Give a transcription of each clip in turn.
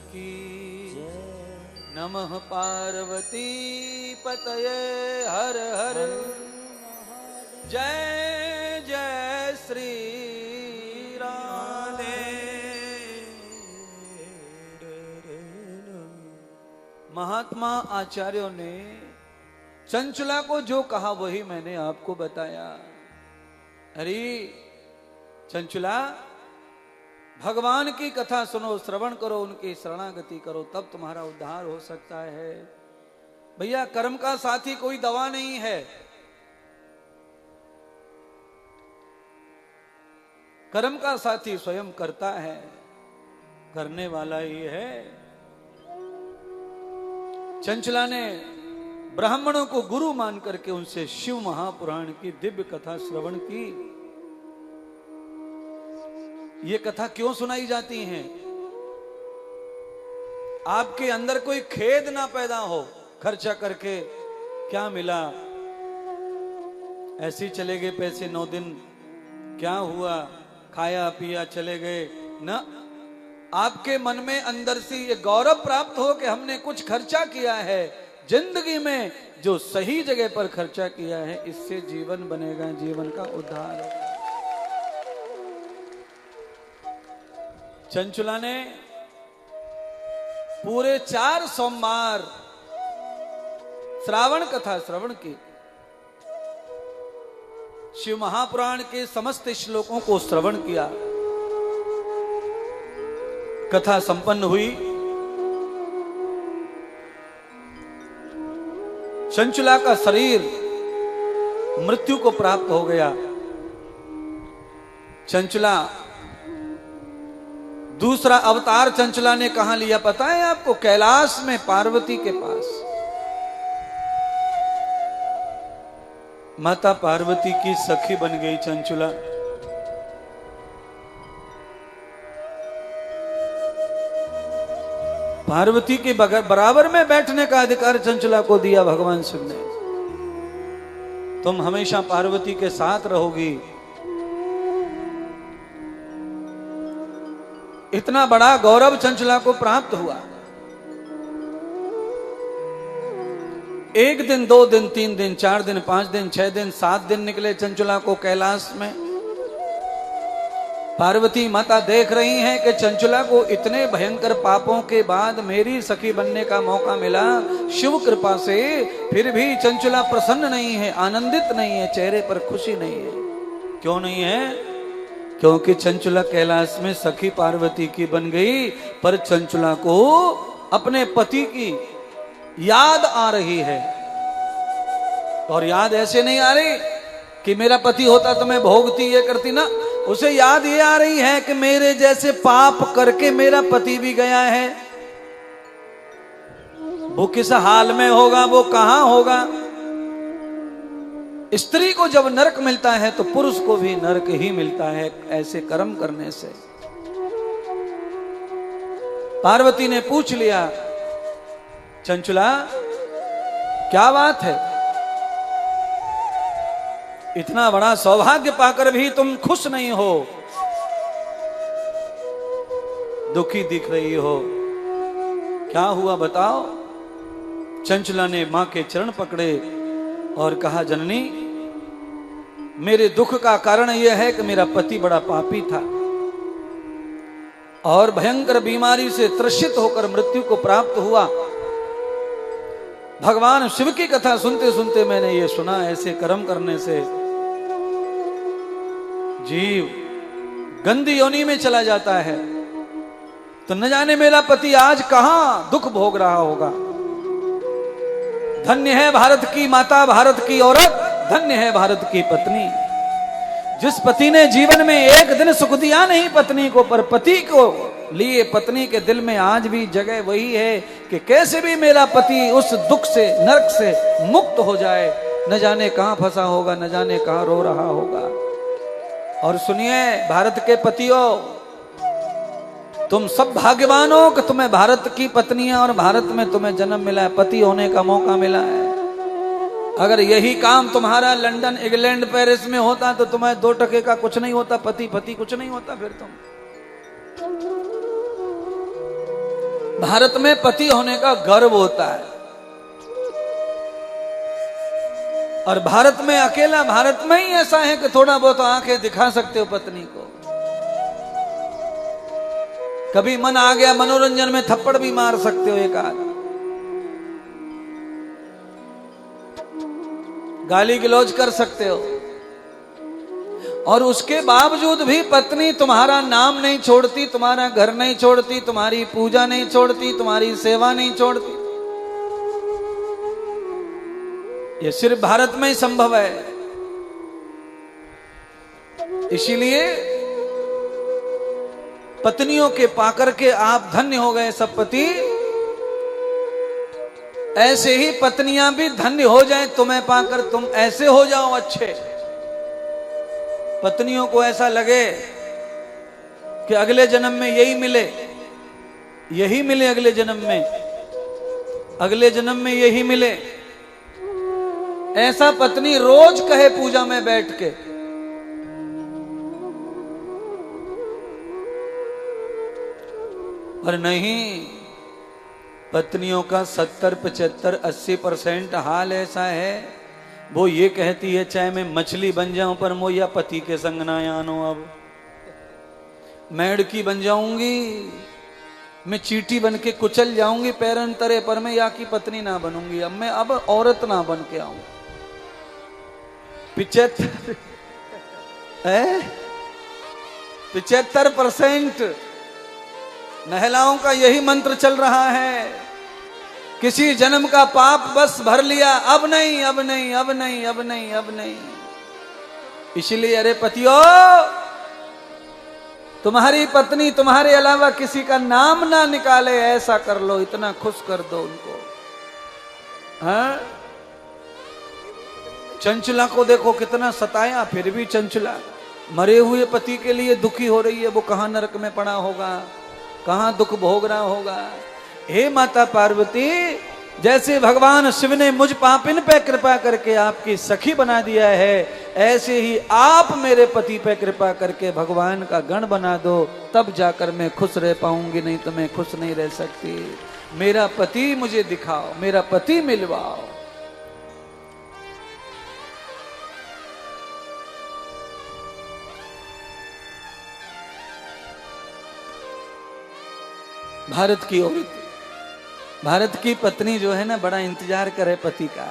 की। नमः पार्वती पतये हर हर। जय जय श्री राधे। महात्मा आचार्यों ने चंचला को जो कहा वही मैंने आपको बताया। अरे चंचला, भगवान की कथा सुनो, श्रवण करो, उनकी शरणागति करो, तब तुम्हारा उद्धार हो सकता है। भैया, कर्म का साथी कोई दवा नहीं है। कर्म का साथी स्वयं करता है, करने वाला ही है। चंचला ने ब्राह्मणों को गुरु मान करके उनसे शिव महापुराण की दिव्य कथा श्रवण की। ये कथा क्यों सुनाई जाती है? आपके अंदर कोई खेद ना पैदा हो, खर्चा करके क्या मिला, ऐसे चले गए पैसे 9 दिन, क्या हुआ, खाया पिया चले गए ना। आपके मन में अंदर से ये गौरव प्राप्त हो कि हमने कुछ खर्चा किया है जिंदगी में, जो सही जगह पर खर्चा किया है, इससे जीवन बनेगा, जीवन का उद्धार होगा। चंचला ने पूरे 4 सोमवार श्रावण कथा श्रवण की। शिव महापुराण के समस्त श्लोकों को श्रवण किया। कथा संपन्न हुई। चंचला का शरीर मृत्यु को प्राप्त हो गया। चंचला, दूसरा अवतार चंचला ने कहां लिया पता है आपको? कैलाश में, पार्वती के पास। माता पार्वती की सखी बन गई चंचला। पार्वती के बराबर में बैठने का अधिकार चंचला को दिया भगवान शिव ने। तुम हमेशा पार्वती के साथ रहोगी। इतना बड़ा गौरव चंचला को प्राप्त हुआ। 1 दिन, 2 दिन, 3 दिन, 4 दिन, 5 दिन, 6 दिन, 7 दिन निकले चंचला को कैलाश में। पार्वती माता देख रही हैं कि चंचला को इतने भयंकर पापों के बाद मेरी सखी बनने का मौका मिला शिव कृपा से, फिर भी चंचला प्रसन्न नहीं है, आनंदित नहीं है, चेहरे पर खुशी नहीं है। क्यों नहीं है? क्योंकि चंचला कैलाश में सखी पार्वती की बन गई, पर चंचला को अपने पति की याद आ रही है। और याद ऐसे नहीं आ रही कि मेरा पति होता तो मैं भोगती ये करती ना। उसे याद ये आ रही है कि मेरे जैसे पाप करके मेरा पति भी गया है, वो किस हाल में होगा, वो कहां होगा। स्त्री को जब नरक मिलता है तो पुरुष को भी नरक ही मिलता है, ऐसे कर्म करने से। पार्वती ने पूछ लिया, चंचला क्या बात है? इतना बड़ा सौभाग्य पाकर भी तुम खुश नहीं हो, दुखी दिख रही हो, क्या हुआ बताओ। चंचला ने मां के चरण पकड़े और कहा, जननी, मेरे दुख का कारण यह है कि मेरा पति बड़ा पापी था और भयंकर बीमारी से त्रसित होकर मृत्यु को प्राप्त हुआ। भगवान शिव की कथा सुनते सुनते मैंने ये सुना, ऐसे कर्म करने से जीव गंदी योनि में चला जाता है। तो न जाने मेरा पति आज कहां दुख भोग रहा होगा। धन्य है भारत की माता, भारत की औरत, धन्य है भारत की पत्नी, जिस पति ने जीवन में एक दिन सुख दिया नहीं पत्नी को, पर पति को लिए पत्नी के दिल में आज भी जगह वही है कि कैसे भी मेरा पति उस दुख से, नरक से मुक्त हो जाए। न जाने कहां फंसा होगा, न जाने कहां रो रहा होगा। और सुनिए भारत के पतियों, तुम सब भाग्यवान हो कि तुम्हें भारत की पत्नियां और भारत में तुम्हें जन्म मिला है, पति होने का मौका मिला है। अगर यही काम तुम्हारा लंदन, इंग्लैंड, पेरिस में होता तो तुम्हें 2 टके का कुछ नहीं होता, पति कुछ नहीं होता। फिर तुम भारत में पति होने का गर्व होता है। और भारत में अकेला भारत में ही ऐसा है कि थोड़ा बहुत आंखें दिखा सकते हो पत्नी को। कभी मन आ गया मनोरंजन में थप्पड़ भी मार सकते हो एक आध, गाली गलौज कर सकते हो। और उसके बावजूद भी पत्नी तुम्हारा नाम नहीं छोड़ती, तुम्हारा घर नहीं छोड़ती, तुम्हारी पूजा नहीं छोड़ती, तुम्हारी सेवा नहीं छोड़ती। ये सिर्फ भारत में ही संभव है। इसीलिए पत्नियों के पाकर के आप धन्य हो गए सब पति। ऐसे ही पत्नियां भी धन्य हो जाएं तुम्हें पाकर, तुम ऐसे हो जाओ अच्छे। पत्नियों को ऐसा लगे कि अगले जन्म में यही मिले, यही मिले अगले जन्म में, अगले जन्म में यही मिले। ऐसा पत्नी रोज कहे पूजा में बैठ के। पर नहीं, पत्नियों का 70, 75, 80% हाल ऐसा है, वो ये कहती है चाहे मैं मछली बन जाऊं पर मो या पति के संग ना आनो, अब मेढ़की बन जाऊंगी, मैं चींटी बन के कुचल जाऊंगी पैरन तरे, पर मैं या की पत्नी ना बनूंगी, अब मैं अब औरत ना बन के आऊं। 75% महिलाओं का यही मंत्र चल रहा है। किसी जन्म का पाप बस भर लिया, अब नहीं, अब नहीं, अब नहीं, अब नहीं, अब नहीं। इसलिए अरे पतियों, तुम्हारी पत्नी तुम्हारे अलावा किसी का नाम ना निकाले, ऐसा कर लो, इतना खुश कर दो उनको। हाँ, चंचला को देखो कितना सताया, फिर भी चंचला मरे हुए पति के लिए दुखी हो रही है। वो कहां नरक में पड़ा होगा, कहां दुख भोग रहा होगा। हे माता पार्वती, जैसे भगवान शिव ने मुझ पापिन पे कृपा करके आपकी सखी बना दिया है, ऐसे ही आप मेरे पति पे कृपा करके भगवान का गण बना दो, तब जाकर मैं खुश रह पाऊंगी, नहीं तो मैं खुश नहीं रह सकती। मेरा पति मुझे दिखाओ, मेरा पति मिलवाओ। भारत की औरत, भारत की पत्नी जो है ना, बड़ा इंतजार करे पति का।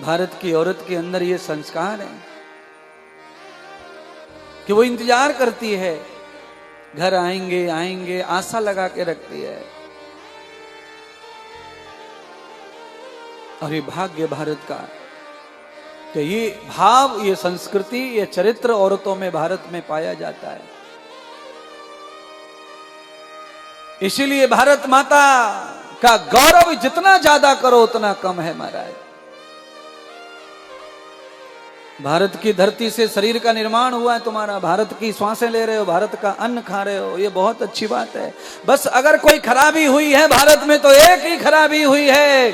भारत की औरत के अंदर ये संस्कार है कि वो इंतजार करती है, घर आएंगे आएंगे, आशा लगा के रखती है। और ये भाग्य भारत का कि ये भाव, ये संस्कृति, ये चरित्र औरतों में, भारत में पाया जाता है। इसीलिए भारत माता का गौरव जितना ज्यादा करो उतना कम है महाराज। भारत की धरती से शरीर का निर्माण हुआ है तुम्हारा, भारत की सांसें ले रहे हो, भारत का अन्न खा रहे हो, ये बहुत अच्छी बात है। बस अगर कोई खराबी हुई है भारत में तो एक ही खराबी हुई है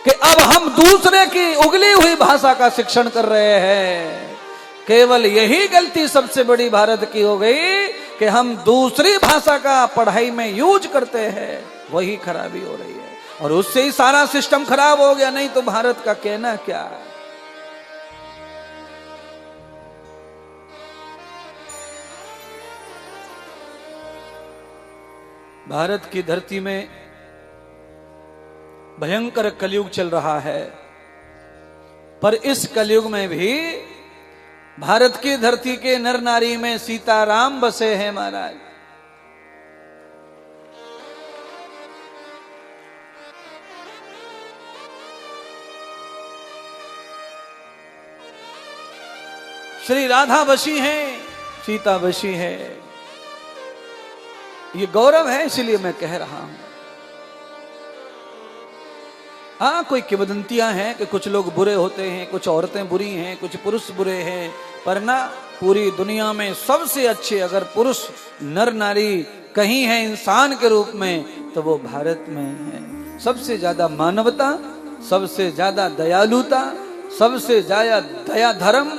कि अब हम दूसरे की उगली हुई भाषा का शिक्षण कर रहे हैं। केवल यही गलती सबसे बड़ी भारत की हो गई कि हम दूसरी भाषा का पढ़ाई में यूज करते हैं, वही खराबी हो रही है। और उससे ही सारा सिस्टम खराब हो गया, नहीं तो भारत का कहना क्या है। भारत की धरती में भयंकर कलयुग चल रहा है, पर इस कलयुग में भी भारत की धरती के नर नारी में सीताराम बसे हैं महाराज। श्री राधा बसी हैं, सीता बसी है। ये गौरव है, इसलिए मैं कह रहा हूं। हाँ, कोई किंवदंतियां हैं कि कुछ लोग बुरे होते हैं, कुछ औरतें बुरी हैं, कुछ पुरुष बुरे हैं, पर ना, पूरी दुनिया में सबसे अच्छे अगर पुरुष नर नारी कहीं है इंसान के रूप में तो वो भारत में है। सबसे ज्यादा मानवता, सबसे ज्यादा दयालुता, सबसे ज्यादा दया धर्म,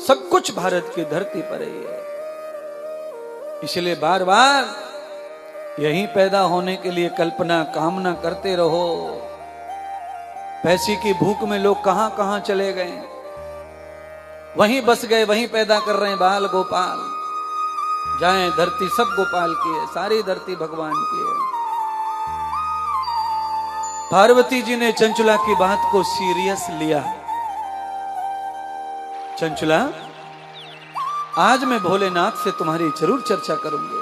सब कुछ भारत की धरती पर ही है। इसलिए बार बार यहीं पैदा होने के लिए कल्पना कामना करते रहो। पैसे की भूख में लोग कहां कहां चले गए, वहीं बस गए, वहीं पैदा कर रहे हैं बाल गोपाल। जाएं, धरती सब गोपाल की है, सारी धरती भगवान की है। पार्वती जी ने चंचुला की बात को सीरियस लिया। चंचुला, आज मैं भोलेनाथ से तुम्हारी जरूर चर्चा करूंगी।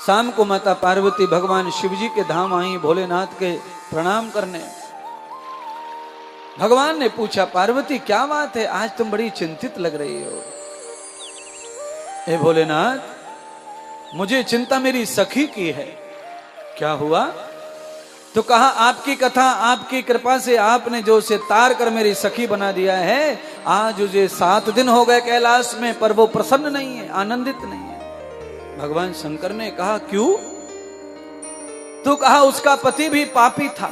शाम को माता पार्वती भगवान शिवजी के धाम आई भोलेनाथ के प्रणाम करने। भगवान ने पूछा, पार्वती क्या बात है, आज तुम बड़ी चिंतित लग रही हो। हे भोलेनाथ, मुझे चिंता मेरी सखी की है। क्या हुआ? तो कहा, आपकी कथा, आपकी कृपा से आपने जो उसे तार कर मेरी सखी बना दिया है, आज उसे 7 दिन हो गए कैलाश में, पर वो प्रसन्न नहीं है, आनंदित नहीं है। भगवान शंकर ने कहा, क्यों? तो कहा, उसका पति भी पापी था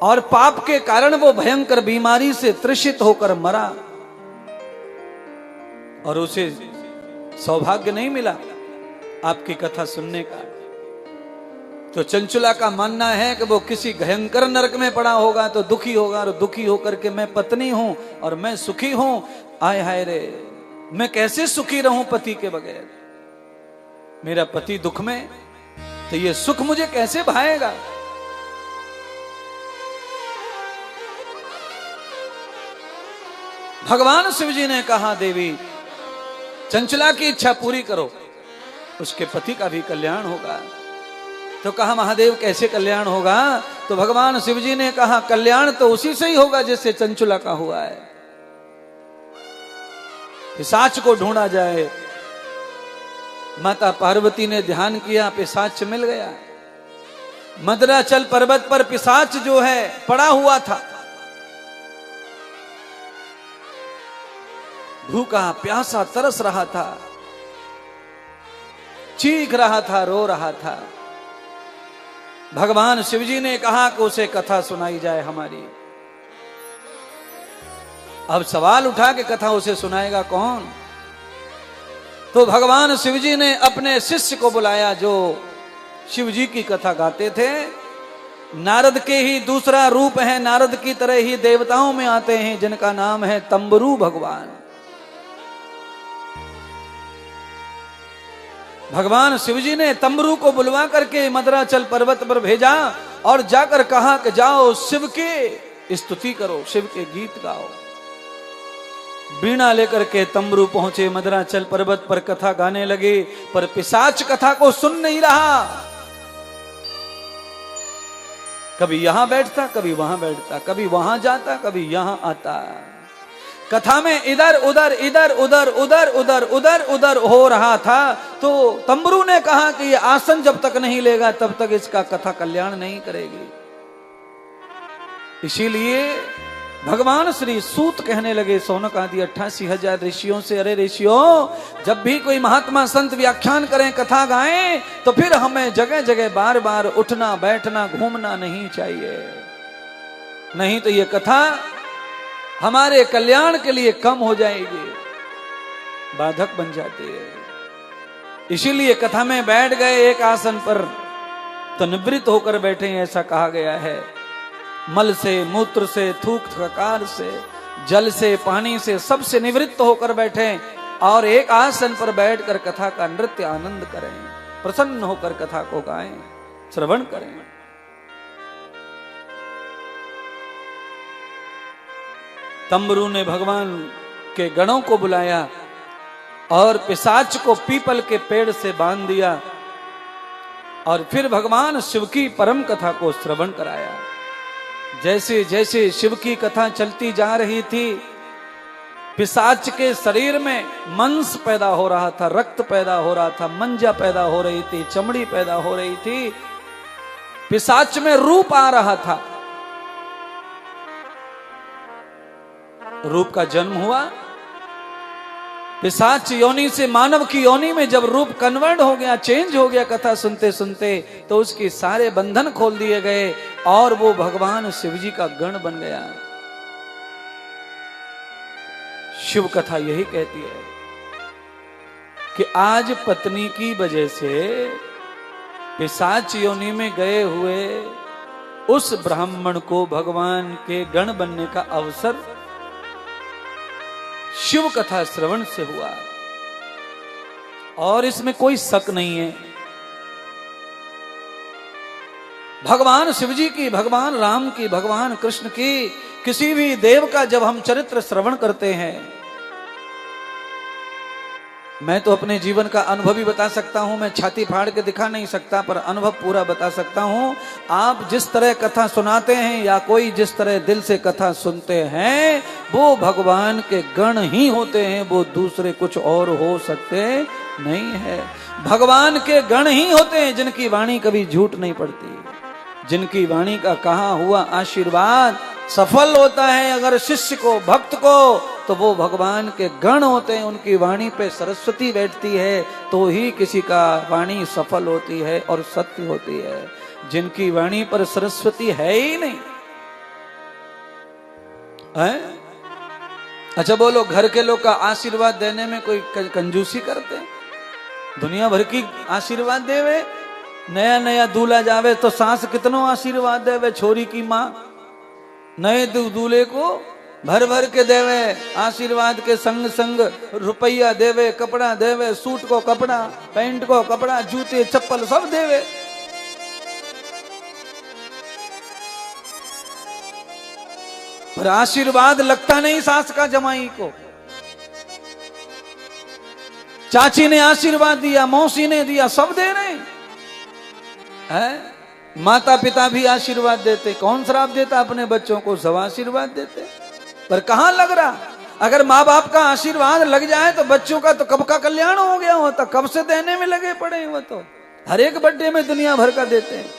और पाप के कारण वो भयंकर बीमारी से त्रसित होकर मरा और उसे सौभाग्य नहीं मिला आपकी कथा सुनने का। तो चंचुला का मानना है कि वो किसी भयंकर नरक में पड़ा होगा तो दुखी होगा, और दुखी होकर के मैं पत्नी हूं और मैं सुखी हूं, आय हाय रे, मैं कैसे सुखी रहूं पति के बगैर? मेरा पति दुख में, तो ये सुख मुझे कैसे भाएगा? भगवान शिवजी ने कहा, देवी चंचला की इच्छा पूरी करो, उसके पति का भी कल्याण होगा। तो कहा, महादेव कैसे कल्याण होगा? तो भगवान शिवजी ने कहा, कल्याण तो उसी से ही होगा जिससे चंचुला का हुआ है। पिशाच को ढूंढा जाए। माता पार्वती ने ध्यान किया, पिशाच मिल गया। मद्राचल पर्वत पर पिशाच जो है पड़ा हुआ था, भूखा प्यासा तरस रहा था, चीख रहा था, रो रहा था। भगवान शिवजी ने कहा कि उसे कथा सुनाई जाए हमारी। अब सवाल उठा कि कथा उसे सुनाएगा कौन? तो भगवान शिवजी ने अपने शिष्य को बुलाया जो शिवजी की कथा गाते थे। नारद के ही दूसरा रूप है, नारद की तरह ही देवताओं में आते हैं, जिनका नाम है तंबरू भगवान। भगवान शिवजी ने तंबरू को बुलवा करके मद्राचल पर्वत पर भेजा और जाकर कहा कि जाओ शिव की स्तुति करो, शिव के गीत गाओ। बीणा लेकर के तंबरू पहुंचे मद्राचल पर्वत पर, कथा गाने लगे, पर पिशाच कथा को सुन नहीं रहा। कभी यहां बैठता, कभी वहां बैठता, कभी वहां जाता, कभी यहां आता। कथा में इधर उधर इधर उधर उधर उधर उधर उधर हो रहा था। तो तंबरू ने कहा कि ये आसन जब तक नहीं लेगा तब तक इसका कथा कल्याण नहीं करेगी। इसीलिए भगवान श्री सूत कहने लगे सौनक आदि 88,000 ऋषियों से, अरे ऋषियों, जब भी कोई महात्मा संत व्याख्यान करें, कथा गाएं, तो फिर हमें जगह जगह बार बार उठना बैठना घूमना नहीं चाहिए, नहीं तो ये कथा हमारे कल्याण के लिए कम हो जाएगी, बाधक बन जाती है। इसीलिए कथा में बैठ गए एक आसन पर तो निवृत्त होकर बैठे, ऐसा कहा गया है। मल से, मूत्र से, थूक थकार से, जल से, पानी से, सबसे निवृत्त होकर बैठे और एक आसन पर बैठकर कथा का नृत्य आनंद करें, प्रसन्न होकर कथा को गाएं, श्रवण करें। तंबरू ने भगवान के गणों को बुलाया और पिशाच को पीपल के पेड़ से बांध दिया और फिर भगवान शिव की परम कथा को श्रवण कराया। जैसे जैसे शिव की कथा चलती जा रही थी, पिशाच के शरीर में मांस पैदा हो रहा था, रक्त पैदा हो रहा था, मंजा पैदा हो रही थी, चमड़ी पैदा हो रही थी, पिशाच में रूप आ रहा था। रूप का जन्म हुआ। पिशाच योनि से मानव की योनि में जब रूप कन्वर्ट हो गया, चेंज हो गया कथा सुनते सुनते, तो उसके सारे बंधन खोल दिए गए और वो भगवान शिव जी का गण बन गया। शिव कथा यही कहती है। कि आज पत्नी की वजह से पिशाच योनि में गए हुए उस ब्राह्मण को भगवान के गण बनने का अवसर शिव कथा श्रवण से हुआ। और इसमें कोई शक नहीं है, भगवान शिवजी की, भगवान राम की, भगवान कृष्ण की, किसी भी देव का जब हम चरित्र श्रवण करते हैं, मैं तो अपने जीवन का अनुभव ही बता सकता हूं, मैं छाती फाड़ के दिखा नहीं सकता, पर अनुभव पूरा बता सकता हूं। आप जिस तरह कथा सुनाते हैं या कोई जिस तरह दिल से कथा सुनते हैं, वो भगवान के गण ही होते हैं, वो दूसरे कुछ और हो सकते नहीं है। भगवान के गण ही होते हैं जिनकी वाणी कभी झूठ नहीं पड़ती, जिनकी वाणी का कहा हुआ आशीर्वाद सफल होता है अगर शिष्य को, भक्त को, तो वो भगवान के गण होते हैं। उनकी वाणी पे सरस्वती बैठती है तो ही किसी का वाणी सफल होती है और सत्य होती है। जिनकी वाणी पर सरस्वती है ही नहीं है? अच्छा बोलो, घर के लोग का आशीर्वाद देने में कोई कंजूसी करते हैं? दुनिया भर की आशीर्वाद देवे, नया नया दूल्हा जावे तो सास कितनो आशीर्वाद देवे, छोरी की माँ नए दूल्हे को भर भर के देवे, आशीर्वाद के संग संग रुपया देवे, कपड़ा देवे, सूट को कपड़ा, पैंट को कपड़ा, जूते चप्पल सब देवे। पर आशीर्वाद लगता नहीं सास का जमाई को। चाची ने आशीर्वाद दिया, मौसी ने दिया, सब दे रहे हैं। माता पिता भी आशीर्वाद देते, कौन श्राप देता अपने बच्चों को? सब आशीर्वाद देते, पर कहां लग रहा? अगर माँ बाप का आशीर्वाद लग जाए तो बच्चों का तो कब का कल्याण हो गया होता, कब से देने में लगे पड़े। वो तो हर एक बर्थडे में दुनिया भर का देते हैं।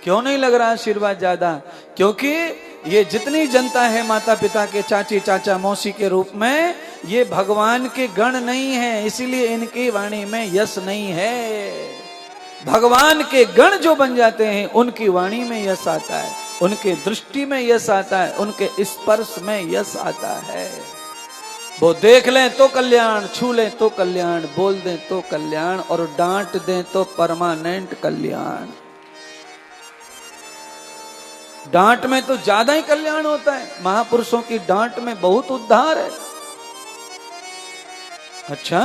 क्यों नहीं लग रहा आशीर्वाद ज्यादा? क्योंकि ये जितनी जनता है माता पिता के, चाची चाचा मौसी के रूप में, ये भगवान के गण नहीं है, इसीलिए इनकी वाणी में यश नहीं है। भगवान के गण जो बन जाते हैं उनकी वाणी में यश आता है, उनके दृष्टि में यश आता है, उनके स्पर्श में यश आता है। वो देख लें तो कल्याण, छू लें तो कल्याण, बोल दें तो कल्याण, और डांट दें तो परमानेंट कल्याण। डांट में तो ज्यादा ही कल्याण होता है, महापुरुषों की डांट में बहुत उद्धार है। अच्छा,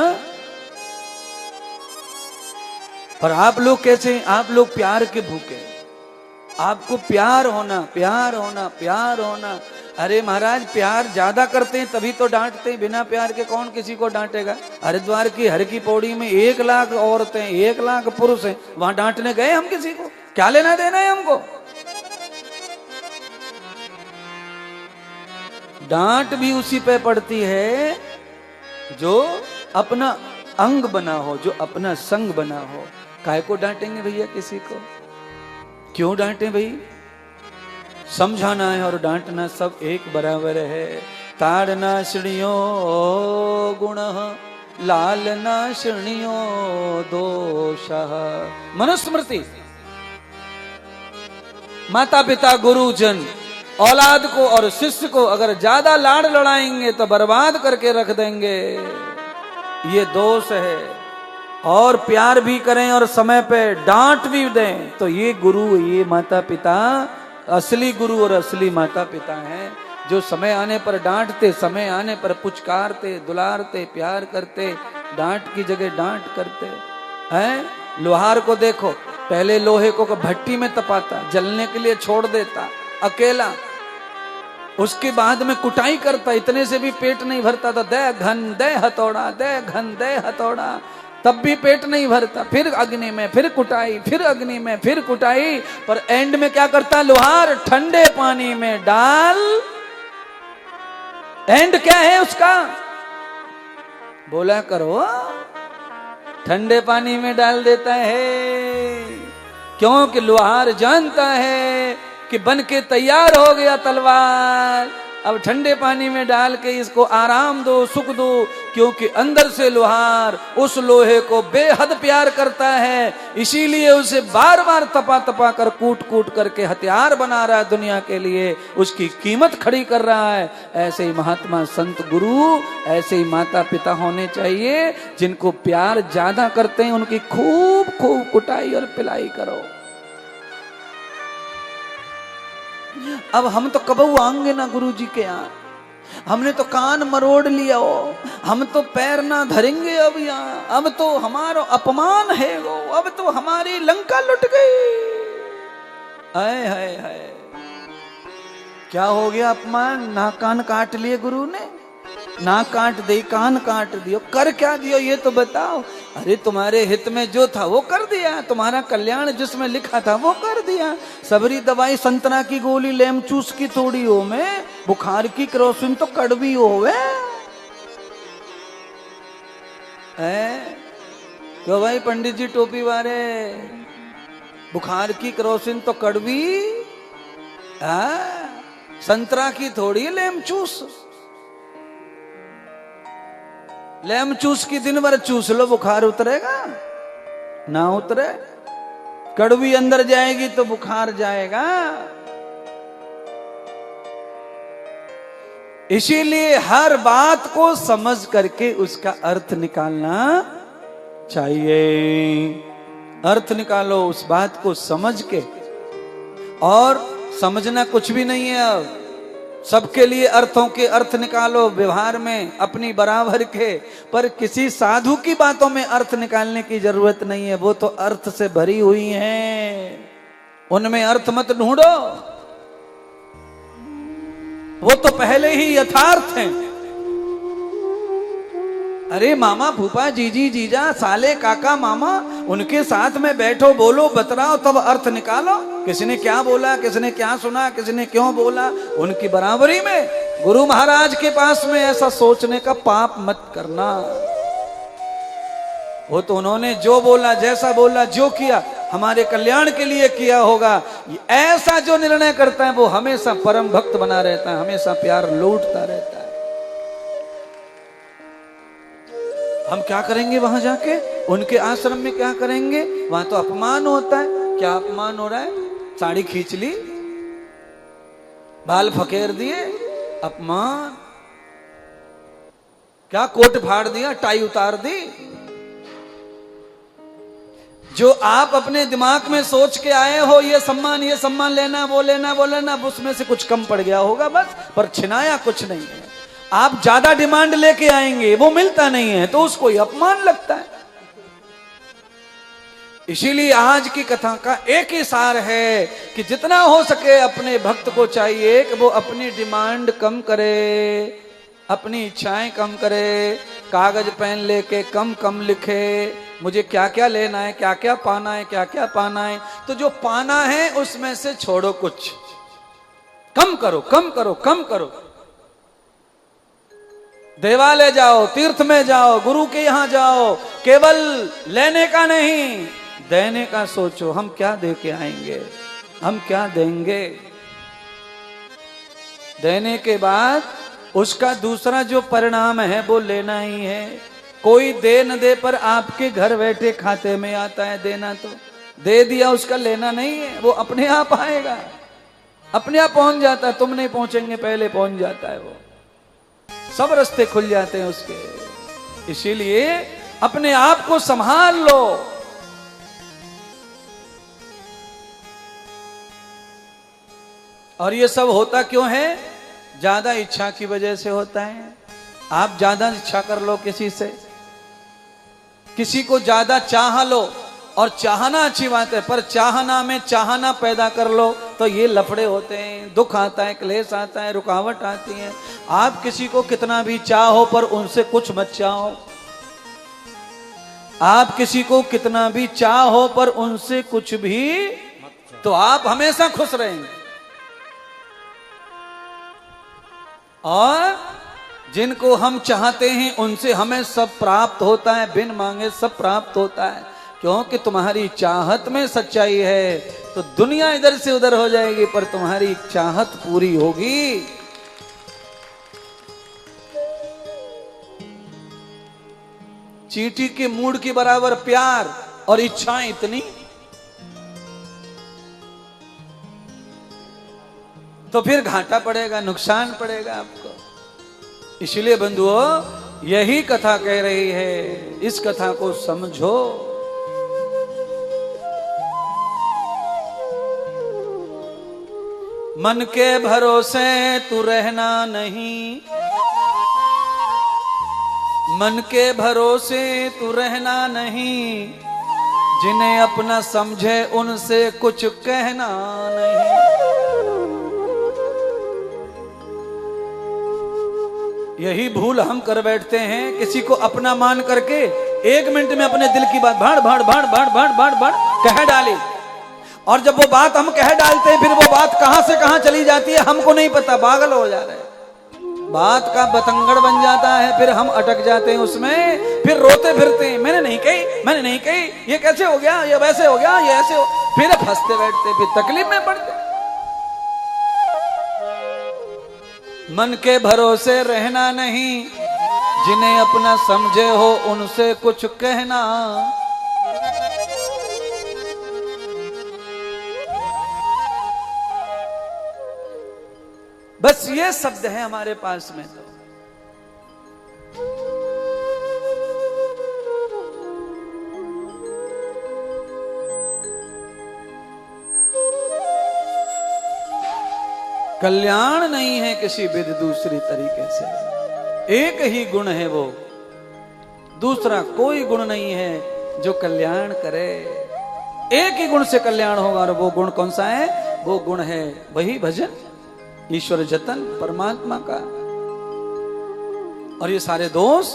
पर आप लोग कैसे? आप लोग प्यार के भूखे, आपको प्यार होना, प्यार होना, प्यार होना। अरे महाराज, प्यार ज्यादा करते हैं तभी तो डांटते हैं, बिना प्यार के कौन किसी को डांटेगा? हरिद्वार की हर की पौड़ी में 1 लाख औरतें, 1 लाख पुरुष हैं, वहां डांटने गए हम किसी को? क्या लेना देना है हमको? डांट भी उसी पे पड़ती है जो अपना अंग बना हो, जो अपना संग बना हो। काहे को डांटेंगे भैया किसी को? क्यों डांटे भाई? समझाना है और डांटना सब एक बराबर है। ताड़ना श्रेणियो गुण, लालना श्रेणियो दोष। मनुस्मृति। माता पिता गुरुजन औलाद को और शिष्य को अगर ज्यादा लाड़ लड़ाएंगे तो बर्बाद करके रख देंगे, ये दोष है। और प्यार भी करें और समय पे डांट भी दें तो ये गुरु, ये माता पिता असली गुरु और असली माता पिता हैं, जो समय आने पर डांटते, समय आने पर पुचकारते, दुलारते, प्यार करते, डांट की जगह डांट करते हैं। लोहार को देखो, पहले लोहे को भट्टी में तपाता, जलने के लिए छोड़ देता अकेला, उसके बाद में कुटाई करता, इतने से भी पेट नहीं भरता था। दे घन दे हथौड़ा, दे घन दे हथौड़ा, तब भी पेट नहीं भरता। फिर अग्नि में, फिर कुटाई, फिर अग्नि में, फिर कुटाई, पर एंड में क्या करता लोहार? ठंडे पानी में डाल। एंड क्या है उसका? बोला करो, ठंडे पानी में डाल देता है। क्योंकि लोहार जानता है कि बन के तैयार हो गया तलवार अब ठंडे पानी में डाल के इसको आराम दो, सुख दो, क्योंकि अंदर से लोहार उस लोहे को बेहद प्यार करता है, इसीलिए उसे बार बार तपा तपा कर कूट कूट करके हथियार बना रहा है दुनिया के लिए, उसकी कीमत खड़ी कर रहा है। ऐसे ही महात्मा संत गुरु, ऐसे ही माता पिता होने चाहिए, जिनको प्यार ज्यादा करते हैं उनकी खूब खूब कुटाई और पिलाई करो। अब हम तो कबू आएंगे ना गुरु जी के यहाँ, हमने तो कान मरोड़ लिया हो, हम तो पैर ना धरेंगे अब यहाँ, अब तो हमारा अपमान है वो, अब तो हमारी लंका लुट गई। हाय हाय हाय, क्या हो गया अपमान? ना कान काट लिए गुरु ने, ना काट दे कान काट दियो, कर क्या दियो ये तो बताओ। अरे तुम्हारे हित में जो था वो कर दिया, तुम्हारा कल्याण जिसमें लिखा था वो कर दिया। सबरी दवाई संतरा की गोली लेम चूस की थोड़ी हो में, बुखार की केरोसिन तो कड़वी होवे है। क्यों भाई पंडित जी टोपी वाले, बुखार की केरोसिन तो कड़वी, संतरा की थोड़ी लेम चूस। लेम चूस की दिन भर चूस लो, बुखार उतरेगा? ना उतरे। कड़वी अंदर जाएगी तो बुखार जाएगा। इसीलिए हर बात को समझ करके उसका अर्थ निकालना चाहिए। अर्थ निकालो उस बात को समझ के, और समझना कुछ भी नहीं है। अब सबके लिए अर्थों के अर्थ निकालो व्यवहार में अपनी बराबर के, पर किसी साधु की बातों में अर्थ निकालने की जरूरत नहीं है, वो तो अर्थ से भरी हुई हैं, उनमें अर्थ मत ढूंढो, वो तो पहले ही यथार्थ हैं। अरे मामा फूफा जीजी जीजा साले काका मामा, उनके साथ में बैठो, बोलो बतराओ, तब अर्थ निकालो। किसने क्या बोला, किसने क्या सुना, किसने क्यों बोला, उनकी बराबरी में गुरु महाराज के पास में ऐसा सोचने का पाप मत करना। वो तो उन्होंने जो बोला, जैसा बोला, जो किया हमारे कल्याण के लिए किया होगा। ऐसा जो निर्णय करता है वो हमेशा परम भक्त बना रहता है, हमेशा प्यार लूटता रहता है। हम क्या करेंगे वहां जाके, उनके आश्रम में क्या करेंगे? वहां तो अपमान होता है। क्या अपमान हो रहा है? साड़ी खींच ली, बाल फकेर दिए, अपमान। क्या कोट फाड़ दिया, टाई उतार दी। जो आप अपने दिमाग में सोच के आए हो, ये सम्मान लेना, वो लेना, वो लेना, उसमें से कुछ कम पड़ गया होगा बस, पर छिनाया कुछ नहीं है। आप ज्यादा डिमांड लेके आएंगे, वो मिलता नहीं है तो उसको ही अपमान लगता है। इसीलिए आज की कथा का एक ही सार है कि जितना हो सके अपने भक्त को चाहिए कि वो अपनी डिमांड कम करे, अपनी इच्छाएं कम करे, कागज पेन लेके कम कम लिखे, मुझे क्या क्या लेना है, क्या क्या पाना है, क्या क्या पाना है। तो जो पाना है उसमें से छोड़ो, कुछ कम करो, कम करो, कम करो। देवालय जाओ, तीर्थ में जाओ, गुरु के यहां जाओ, केवल लेने का नहीं, देने का सोचो। हम क्या दे के आएंगे, हम क्या देंगे। देने के बाद उसका दूसरा जो परिणाम है वो लेना ही है। कोई दे न दे, पर आपके घर बैठे खाते में आता है देना, तो दे दिया, उसका लेना नहीं है, वो अपने आप आएगा, अपने आप पहुंच जाता है। तुम नहीं पहुंचेंगे, पहले पहुंच जाता है वो, सब रास्ते खुल जाते हैं उसके। इसीलिए अपने आप को संभाल लो। और ये सब होता क्यों है? ज्यादा इच्छा की वजह से होता है। आप ज्यादा इच्छा कर लो किसी से, किसी को ज्यादा चाह लो, और चाहना अच्छी बात है, पर चाहना में चाहना पैदा कर लो तो ये लफड़े होते हैं, दुख आता है, क्लेश आता है, रुकावट आती है। आप किसी को कितना भी चाहो पर उनसे कुछ मत चाहो। आप किसी को कितना भी चाहो पर उनसे कुछ भी, तो आप हमेशा खुश रहेंगे। और जिनको हम चाहते हैं उनसे हमें सब प्राप्त होता है, बिन मांगे सब प्राप्त होता है। क्योंकि तुम्हारी चाहत में सच्चाई है तो दुनिया इधर से उधर हो जाएगी, पर तुम्हारी चाहत पूरी होगी। चींटी के मूड के बराबर प्यार और इच्छाएं इतनी, तो फिर घाटा पड़ेगा, नुकसान पड़ेगा आपको। इसलिए बंधुओं यही कथा कह रही है, इस कथा को समझो। मन के भरोसे तू रहना नहीं, मन के भरोसे तू रहना नहीं, जिन्हें अपना समझे उनसे कुछ कहना नहीं। यही भूल हम कर बैठते हैं, किसी को अपना मान करके 1 मिनट में अपने दिल की बात भाड़ भाड़ भाड़ भाड़ भाड़ भाड़ भाड़ कह डाली, और जब वो बात हम कह डालते हैं फिर वो बात कहां से कहां चली जाती है हमको नहीं पता, पागल हो जा रहे हैं, बात का बतंगड़ बन जाता है, फिर हम अटक जाते हैं उसमें, फिर रोते फिरते हैं, मैंने नहीं कही, मैंने नहीं कही, ये कैसे हो गया, ये वैसे हो गया, ये ऐसे हो, फिर फंसते बैठते, फिर तकलीफ में पड़ते। मन के भरोसे रहना नहीं, जिन्हें अपना समझे हो उनसे कुछ कहना। बस ये शब्द है हमारे पास में। तो कल्याण नहीं है किसी विध दूसरी तरीके से, एक ही गुण है वो, दूसरा कोई गुण नहीं है जो कल्याण करे। एक ही गुण से कल्याण होगा, और वो गुण कौन सा है? वो गुण है वही भजन, ईश्वर जतन, परमात्मा का। और ये सारे दोष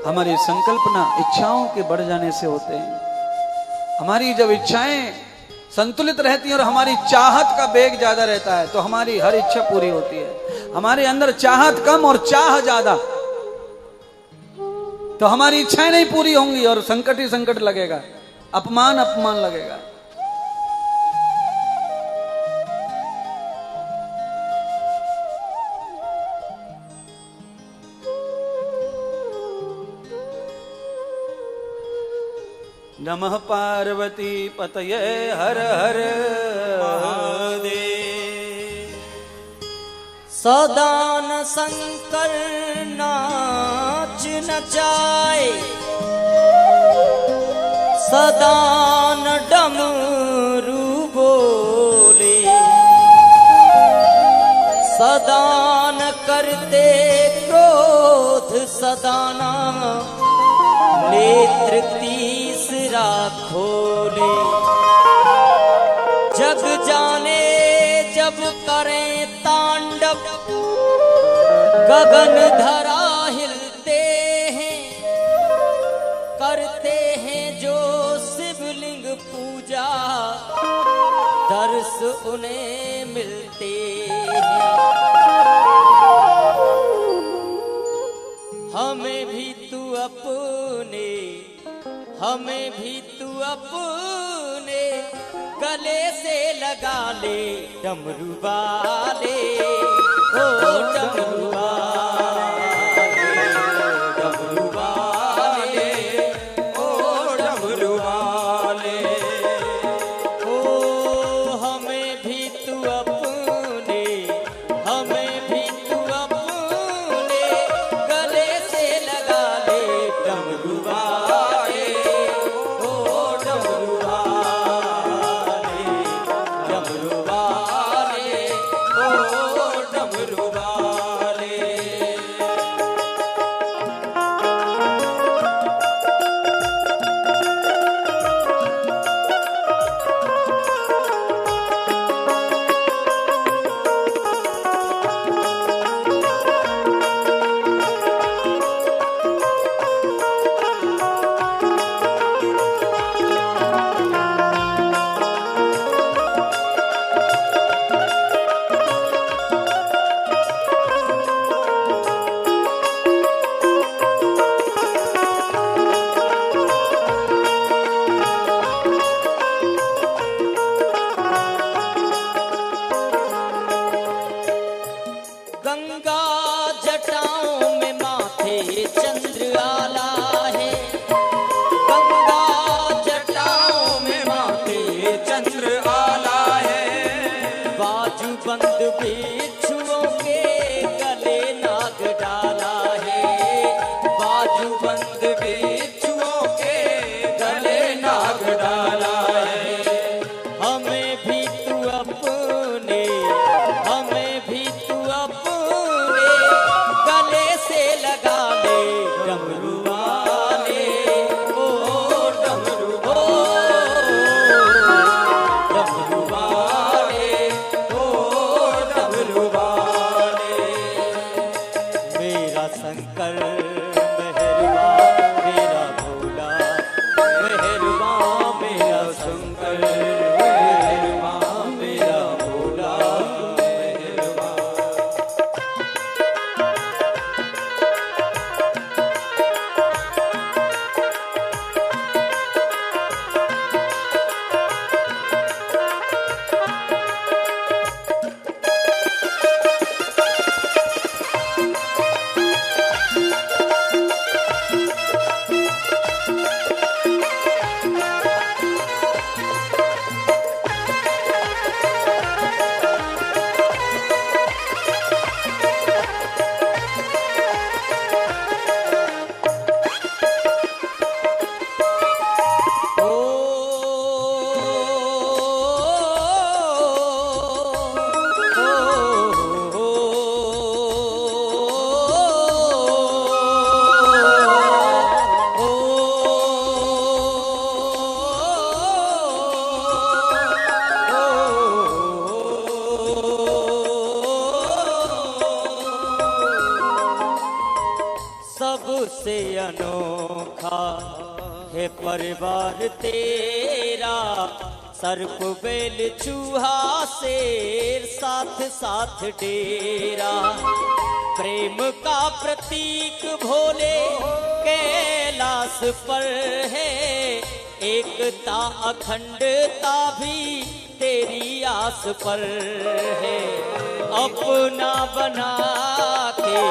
हमारी संकल्पना, इच्छाओं के बढ़ जाने से होते हैं। हमारी जब इच्छाएं संतुलित रहती है और हमारी चाहत का वेग ज्यादा रहता है तो हमारी हर इच्छा पूरी होती है। हमारे अंदर चाहत कम और चाह ज्यादा, तो हमारी इच्छाएं नहीं पूरी होंगी और संकट ही संकट लगेगा, अपमान अपमान लगेगा। नमः पार्वती पतये हर हर महादेव। सदान शंकर नाच नचाए, सदान डमरू बोले, सदान करते क्रोध सदाना, नेत्र तीसरा खोले। जग जाने जब करें तांडव, गगन धरा हिलते हैं, करते हैं जो शिवलिंग पूजा, दर्श उन्हें मिलते हैं। हमें भी तू अपने, हमें भी तू अपने गले से लगा ले, डमरू वाले, ओ डमरू वाले, डमरू वाले, ओ डमरू वाले। ओ हमें भी तू अपने, हमें भी तू अपने गले से लगा ले, डमरू वाले, ओ डमरू वाले, डमरू वाले, ओ डमरू वाले। अनोखा है परिवार तेरा, सर्प बेल चूहा शेर साथ साथ डेरा। प्रेम का प्रतीक भोले कैलाश पर है, एकता अखंडता भी तेरी आस पर है। अपना बना के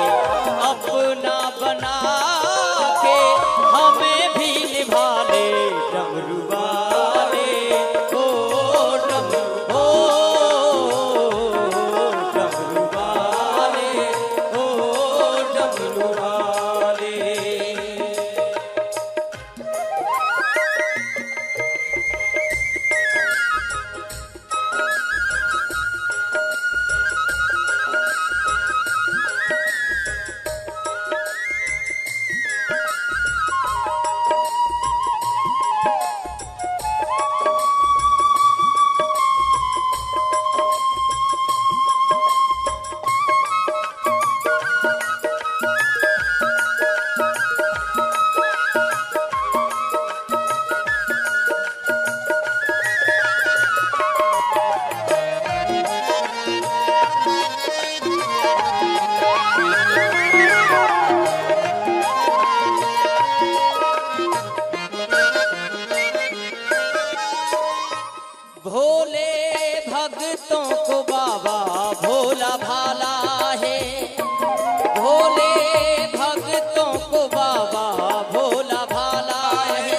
हमें भी निभा ले डमरू वाले, ओ डमरू वाले, ओ डमरू वाले। भोले भक्तों को बाबा भोला भाला है, भोले भक्तों को बाबा भोला भाला है।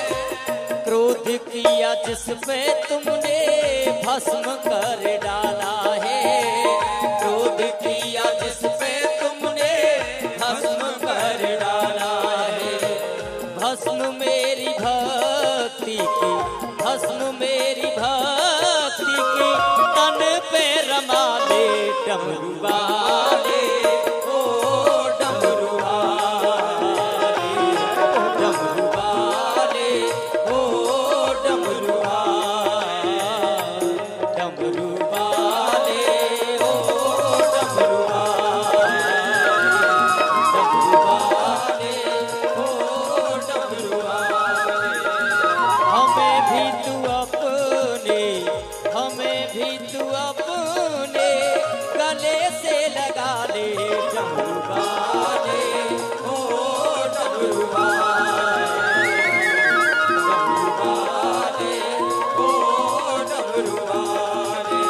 क्रोध किया जिस पे तुमने भस्म कर डाला है, क्रोध किया जिस पे तुमने भस्म कर डाला है। भस्म मेरी भक्ति की, भस्म मेरी भक्ति की, तन पे रमा ले डमरू वाले, ओ डमरू वाले, डमरू वाले, ओ डमरू वाले, डमरू वाले, ओ डमरू वाले, डमरू वाले, ओ डमरू वाले। हमें भी तू अपने, हमें भी तू अपने गले से लगा ले डमरू वाले, ओ डमरू वाले, डमरू वाले, ओ डमरू वाले,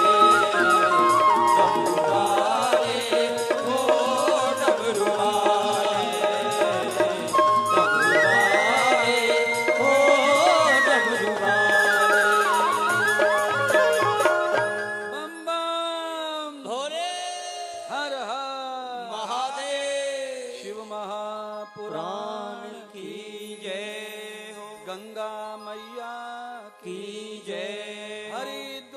डमरू वाले, ओ डमरू वाले, डमरू वाले, ओ डमरू वाले। बम बम भोले हर हर महादेव, शिव महापुराण की जय हो, गंगा मैया की जय हो। हरिद्वार